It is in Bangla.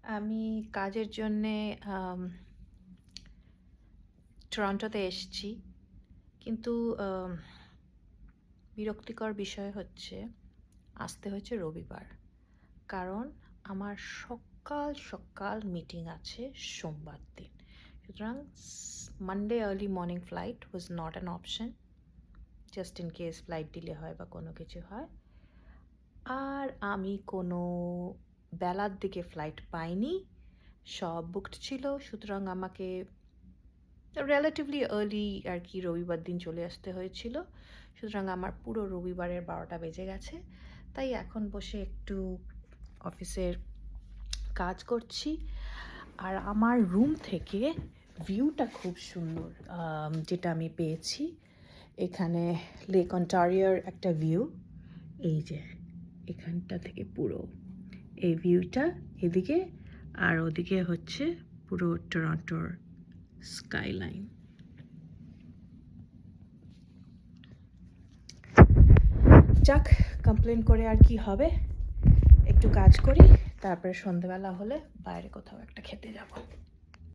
আমি কাজের জন্যে টরন্টোতে এসেছি, কিন্তু বিরক্তিকর বিষয় হচ্ছে আসতে হয়েছে রবিবার, কারণ আমার সকাল সকাল মিটিং আছে সোমবার দিন। সুতরাং Monday early morning flight was not an option, just in case flight delay হয় বা কোনো কিছু হয়। আর আমি কোনো বেলার দিকে ফ্লাইট পাইনি, সব বুকড ছিল। সুতরাং আমাকে রিলেটিভলি আর্লি আর কি রবিবার দিন চলে আসতে হয়েছিল। সুতরাং আমার পুরো রবিবারের 12টা বেজে গেছে। তাই এখন বসে একটু অফিসের কাজ করছি। আর আমার রুম থেকে ভিউটা খুব সুন্দর, যেটা আমি পেয়েছি। এখানে লেক অন্টারিওর একটা ভিউ, এই যে এখানটা থেকে পুরো এই ভিউটা এদিকে, আর ওদিকে হচ্ছে পুরো টরন্টোর স্কাইলাইন। যাক, কমপ্লেন করে আর কি হবে, একটু কাজ করি, তারপরে সন্ধ্যেবেলা হলে বাইরে কোথাও একটা খেতে যাব।